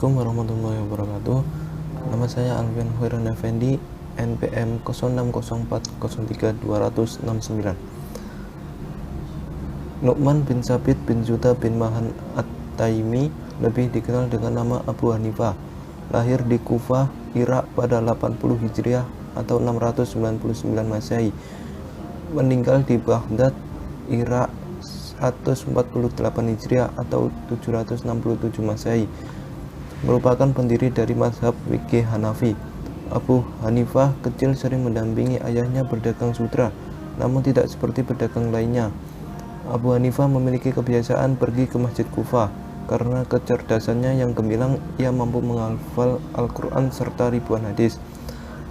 Assalamualaikum warahmatullahi wabarakatuh. Nama saya Alfian Hoiron Effendi, NPM 0604032269. Nu'man bin Sabit bin Juta bin Mahan At-Taimi, lebih dikenal dengan nama Abu Hanifah, lahir di Kufah, Irak pada 80 Hijriah atau 699 Masehi. Meninggal di Baghdad, Irak 148 Hijriah atau 767 Masehi. Merupakan pendiri dari mazhab fikih Hanafi. Abu Hanifah kecil sering mendampingi ayahnya berdagang sutra, namun tidak seperti pedagang lainnya. Abu Hanifah memiliki kebiasaan pergi ke Masjid Kufah. Karena kecerdasannya yang gemilang, ia mampu menghafal Al-Quran serta ribuan hadis.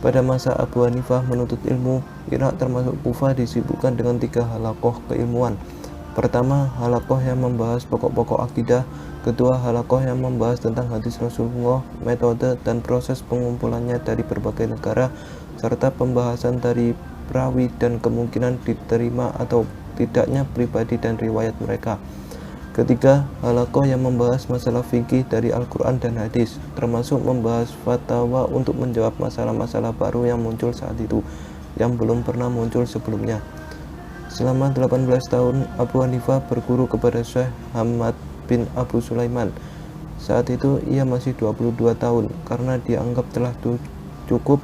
Pada masa Abu Hanifah menuntut ilmu, Irak termasuk Kufah disibukkan dengan 3 halaqah keilmuan. Pertama, halaqah yang membahas pokok-pokok akidah. Kedua, halaqah yang membahas tentang hadis Rasulullah, metode dan proses pengumpulannya dari berbagai negara, serta pembahasan dari perawi dan kemungkinan diterima atau tidaknya pribadi dan riwayat mereka. Ketiga, halaqah yang membahas masalah fikih dari Al-Quran dan hadis, termasuk membahas fatwa untuk menjawab masalah-masalah baru yang muncul saat itu, yang belum pernah muncul sebelumnya. Selama 18 tahun, Abu Hanifah berguru kepada Syekh Hamad bin Abu Sulaiman. Saat itu ia masih 22 tahun. Karena dianggap telah cukup,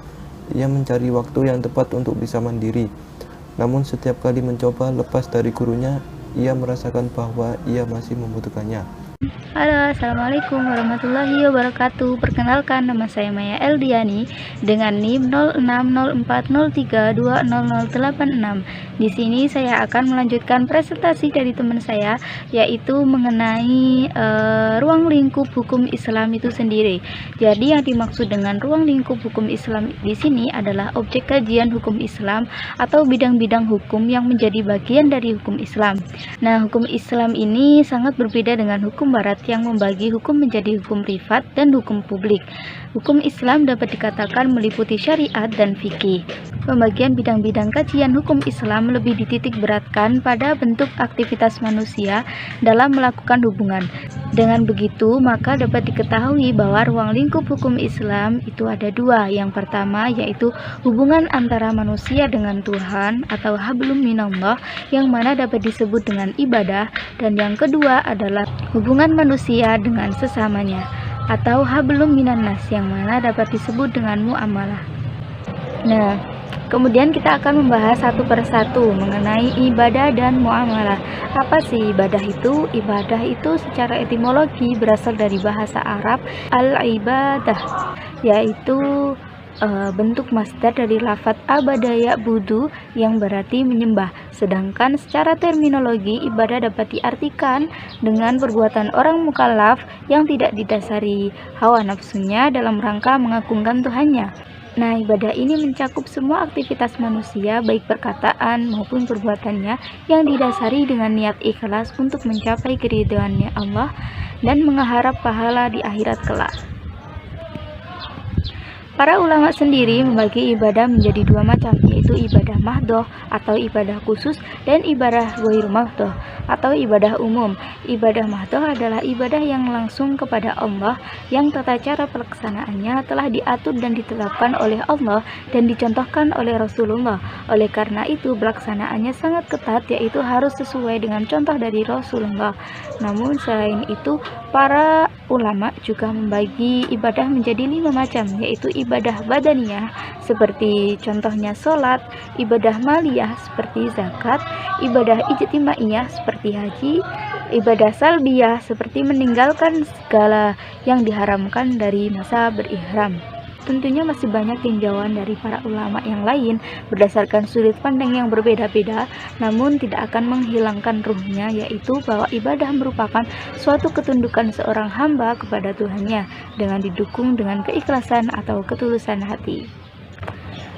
ia mencari waktu yang tepat untuk bisa mandiri. Namun setiap kali mencoba lepas dari gurunya, ia merasakan bahwa ia masih membutuhkannya. Halo, assalamualaikum warahmatullahi wabarakatuh. Perkenalkan, nama saya Maya Eldiani dengan NIM 060403200086. Di sini saya akan melanjutkan presentasi dari teman saya, yaitu mengenai ruang lingkup hukum Islam itu sendiri. Jadi yang dimaksud dengan ruang lingkup hukum Islam di sini adalah objek kajian hukum Islam atau bidang-bidang hukum yang menjadi bagian dari hukum Islam. Nah, hukum Islam ini sangat berbeda dengan hukum Barat yang membagi hukum menjadi hukum privat dan hukum publik. Hukum Islam dapat dikatakan meliputi syariat dan fikih. Pembagian bidang-bidang kajian hukum Islam lebih dititik beratkan pada bentuk aktivitas manusia dalam melakukan hubungan. Dengan begitu, maka dapat diketahui bahwa ruang lingkup hukum Islam itu ada 2. Yang pertama yaitu hubungan antara manusia dengan Tuhan atau hablum minallah, yang mana dapat disebut dengan ibadah, dan yang kedua adalah hubungan manusia dengan sesamanya atau hablum minannas, yang mana dapat disebut dengan muamalah. Nah, kemudian kita akan membahas satu persatu mengenai ibadah dan muamalah. Apa sih ibadah itu? Ibadah itu secara etimologi berasal dari bahasa Arab al-ibadah, yaitu bentuk masdar dari lafadz abadaya budu yang berarti menyembah. Sedangkan secara terminologi, ibadah dapat diartikan dengan perbuatan orang mukallaf yang tidak didasari hawa nafsunya dalam rangka mengagungkan Tuhannya. Nah, ibadah ini mencakup semua aktivitas manusia, baik perkataan maupun perbuatannya, yang didasari dengan niat ikhlas untuk mencapai keridhaannya Allah dan mengharap pahala di akhirat kelak. Para ulama sendiri membagi ibadah menjadi 2 macam, yaitu ibadah mahdoh atau ibadah khusus dan ibadah ghair mahdoh atau ibadah umum. Ibadah mahdoh adalah ibadah yang langsung kepada Allah, yang tata cara pelaksanaannya telah diatur dan ditetapkan oleh Allah dan dicontohkan oleh Rasulullah. Oleh karena itu, pelaksanaannya sangat ketat, yaitu harus sesuai dengan contoh dari Rasulullah. Namun selain itu, para ulama juga membagi ibadah menjadi 5 macam, yaitu ibadah badaniyah seperti contohnya sholat, ibadah maliyah seperti zakat, ibadah ijtimaiyah seperti haji, ibadah salbiyah seperti meninggalkan segala yang diharamkan dari masa berihram. Tentunya masih banyak tinjauan dari para ulama yang lain berdasarkan sudut pandang yang berbeda-beda, namun tidak akan menghilangkan ruhnya, yaitu bahwa ibadah merupakan suatu ketundukan seorang hamba kepada Tuhannya dengan didukung dengan keikhlasan atau ketulusan hati.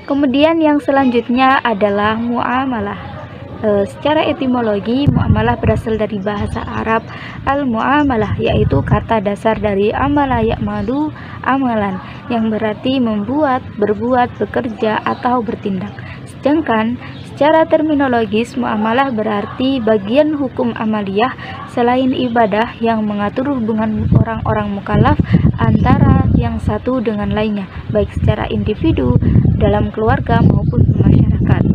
Kemudian yang selanjutnya adalah muamalah. Secara etimologi, muamalah berasal dari bahasa Arab al-muamalah, yaitu kata dasar dari amala ya'malu amalan, yang berarti membuat, berbuat, bekerja, atau bertindak. Sedangkan secara terminologis, muamalah berarti bagian hukum amaliyah selain ibadah yang mengatur hubungan orang-orang mukallaf antara yang satu dengan lainnya, baik secara individu, dalam keluarga maupun masyarakat.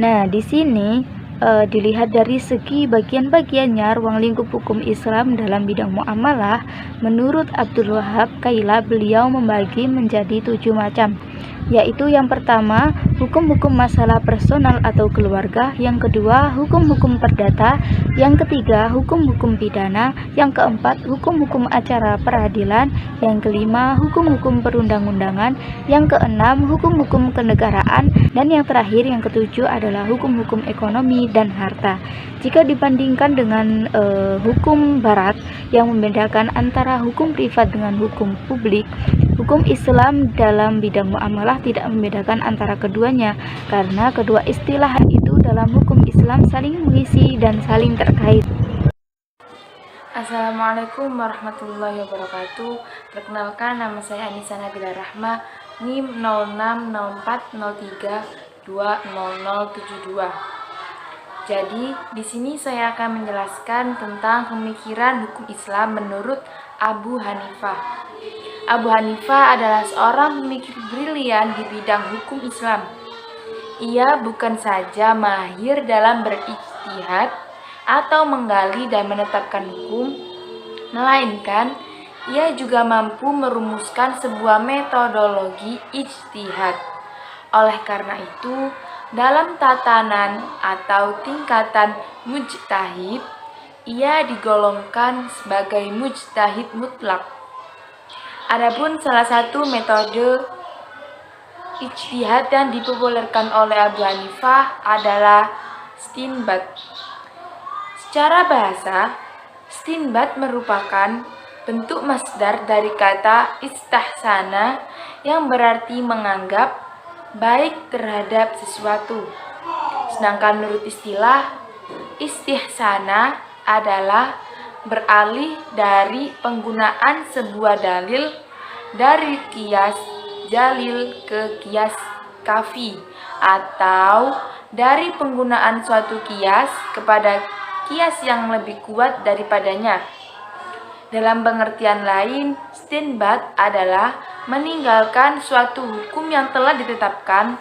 Nah, di sini dilihat dari segi bagian-bagiannya ruang lingkup hukum Islam dalam bidang muamalah. Menurut Abdul Wahab Kaila, beliau membagi menjadi 7 macam, yaitu yang pertama hukum-hukum masalah personal atau keluarga, yang kedua hukum-hukum perdata, yang ketiga hukum-hukum pidana, yang keempat hukum-hukum acara peradilan, yang kelima hukum-hukum perundang-undangan, yang keenam hukum-hukum kenegaraan, dan yang terakhir yang ketujuh adalah hukum-hukum ekonomi dan harta. Jika dibandingkan dengan hukum barat yang membedakan antara hukum privat dengan hukum publik, hukum Islam dalam bidang muamalah tidak membedakan antara keduanya, karena kedua istilah itu dalam hukum Islam saling mengisi dan saling terkait. Assalamualaikum warahmatullahi wabarakatuh. Perkenalkan, nama saya Anissa Nabila Rahma, NIM 060403200072. Jadi, di sini saya akan menjelaskan tentang pemikiran hukum Islam menurut Abu Hanifah. Abu Hanifah adalah seorang pemikir brilian di bidang hukum Islam. Ia bukan saja mahir dalam berijtihad atau menggali dan menetapkan hukum, melainkan ia juga mampu merumuskan sebuah metodologi ijtihad. Oleh karena itu, dalam tatanan atau tingkatan mujtahid, ia digolongkan sebagai mujtahid mutlak. Adapun salah satu metode ijtihad yang dipopulerkan oleh Abu Hanifah adalah istinbat. Secara bahasa, istinbat merupakan bentuk masdar dari kata istahsana yang berarti menganggap baik terhadap sesuatu. Sedangkan menurut istilah, istihsana adalah beralih dari penggunaan sebuah dalil dari kias jalil ke kias kafi, atau dari penggunaan suatu kias kepada kias yang lebih kuat daripadanya. Dalam pengertian lain, istinbat adalah meninggalkan suatu hukum yang telah ditetapkan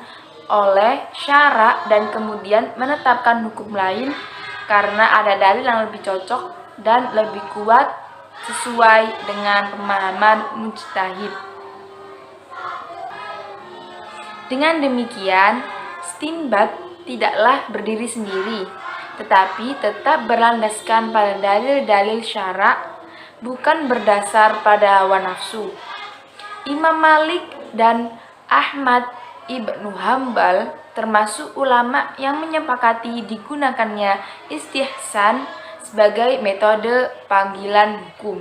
oleh syara dan kemudian menetapkan hukum lain karena ada dalil yang lebih cocok dan lebih kuat sesuai dengan pemahaman mujtahid. Dengan demikian, istinbat tidaklah berdiri sendiri, tetapi tetap berlandaskan pada dalil-dalil syara, bukan berdasar pada hawa nafsu. Imam Malik dan Ahmad Ibnu Hambal termasuk ulama yang menyepakati digunakannya istihsan sebagai metode panggilan hukum,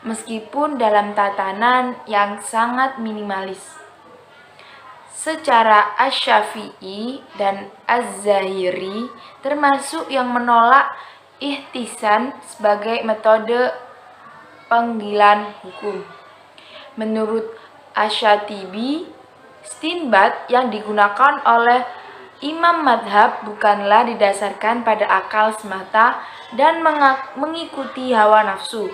meskipun dalam tatanan yang sangat minimalis. Secara Asy-Syafi'i dan Az-Zahiri termasuk yang menolak ihtisan sebagai metode panggilan hukum. Menurut Asy-Syatibi, istinbat yang digunakan oleh imam madhab bukanlah didasarkan pada akal semata dan mengikuti hawa nafsu,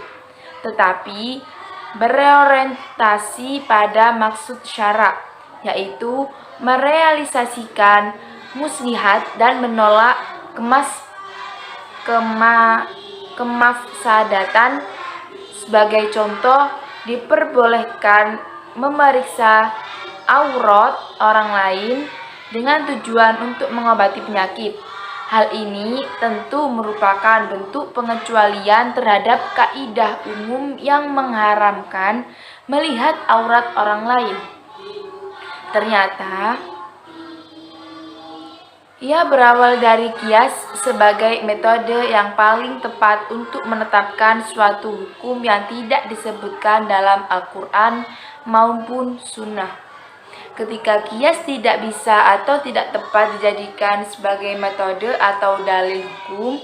tetapi berorientasi pada maksud syara, yaitu merealisasikan muslihat dan menolak kemafsadatan. Sebagai contoh, diperbolehkan memeriksa aurat orang lain dengan tujuan untuk mengobati penyakit. Hal ini tentu merupakan bentuk pengecualian terhadap kaidah umum yang mengharamkan melihat aurat orang lain. Ternyata, ia berawal dari kias sebagai metode yang paling tepat untuk menetapkan suatu hukum yang tidak disebutkan dalam Al-Quran maupun Sunnah. Ketika kias tidak bisa atau tidak tepat dijadikan sebagai metode atau dalil hukum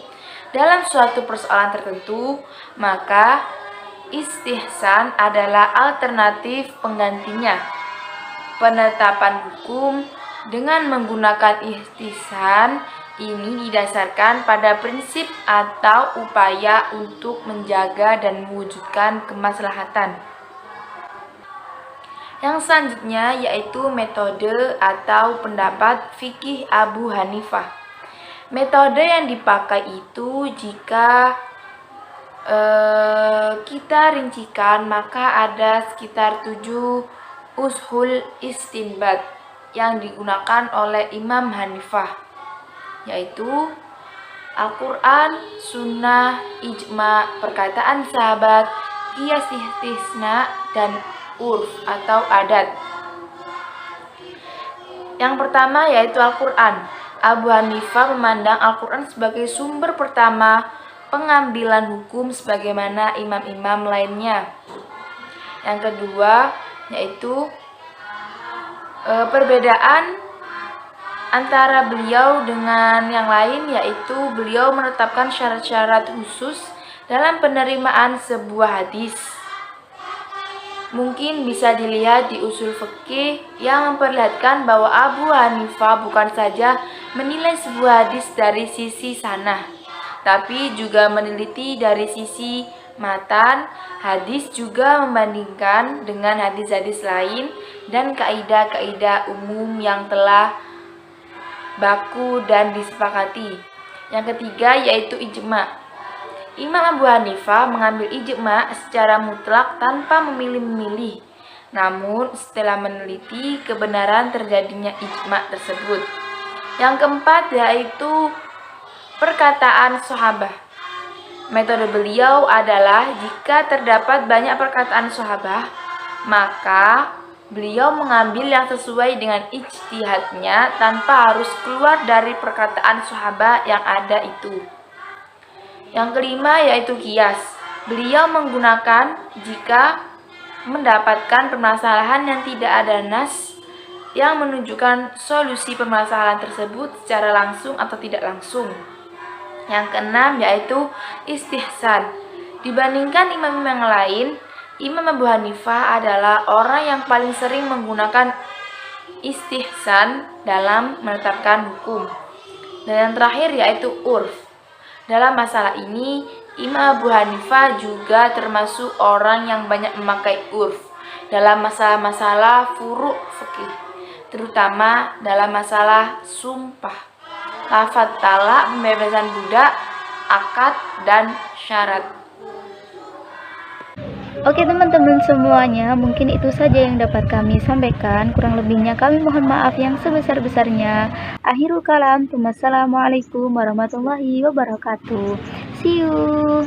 dalam suatu persoalan tertentu, maka istihsan adalah alternatif penggantinya. Penetapan hukum dengan menggunakan ihtisan ini didasarkan pada prinsip atau upaya untuk menjaga dan mewujudkan kemaslahatan. Yang selanjutnya yaitu metode atau pendapat fikih Abu Hanifah. Metode yang dipakai itu jika kita rincikan maka ada sekitar 7 ushul istinbat yang digunakan oleh Imam Hanifah, yaitu Al-Quran, Sunnah, Ijma, perkataan sahabat, qiyas istisna, dan urf atau adat. Yang pertama yaitu Al-Quran. Abu Hanifah memandang Al-Quran sebagai sumber pertama pengambilan hukum sebagaimana imam-imam lainnya. Yang kedua yaitu perbedaan antara beliau dengan yang lain, yaitu beliau menetapkan syarat-syarat khusus dalam penerimaan sebuah hadis. Mungkin bisa dilihat di usul fikih yang memperlihatkan bahwa Abu Hanifah bukan saja menilai sebuah hadis dari sisi sanad, tapi juga meneliti dari sisi matan hadis, juga membandingkan dengan hadis-hadis lain dan kaidah-kaidah umum yang telah baku dan disepakati. Yang ketiga yaitu ijma. Imam Abu Hanifah mengambil ijma secara mutlak tanpa memilih-milih. Namun setelah meneliti kebenaran terjadinya ijma tersebut. Yang keempat yaitu perkataan sahabat. Metode beliau adalah jika terdapat banyak perkataan sahabat, maka beliau mengambil yang sesuai dengan ijtihadnya tanpa harus keluar dari perkataan sahabat yang ada itu. Yang kelima yaitu qiyas. Beliau menggunakan jika mendapatkan permasalahan yang tidak ada nas yang menunjukkan solusi permasalahan tersebut secara langsung atau tidak langsung. Yang keenam yaitu istihsan. Dibandingkan imam-imam yang lain, Imam Abu Hanifah adalah orang yang paling sering menggunakan istihsan dalam menetapkan hukum. Dan yang terakhir yaitu urf. Dalam masalah ini, Imam Abu Hanifah juga termasuk orang yang banyak memakai urf dalam masalah-masalah furu' fikih, terutama dalam masalah sumpah, lafadz talak, pembebasan budak, akad, dan syarat. Oke teman-teman semuanya, mungkin itu saja yang dapat kami sampaikan. Kurang lebihnya kami mohon maaf yang sebesar-besarnya. Akhirul kalam, wassalamualaikum warahmatullahi wabarakatuh. See you.